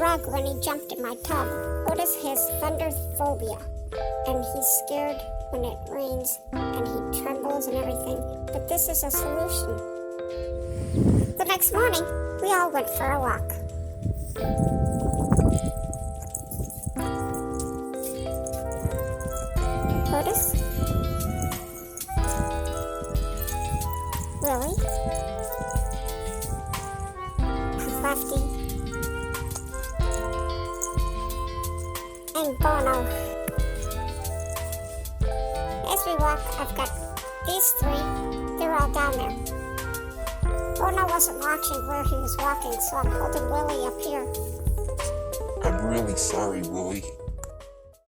rug when he jumped in my tub. Otis has Thunder Phobia, and he's scared when it rains, and he trembles and everything. But this is a solution. The next morning, we all went for a walk. Otis, Willy, Lefty, and Bono. As we walk, I've got these three. They're all down there. Bono wasn't watching where he was walking, so I'm holding Willy up here. I'm really sorry, Willy.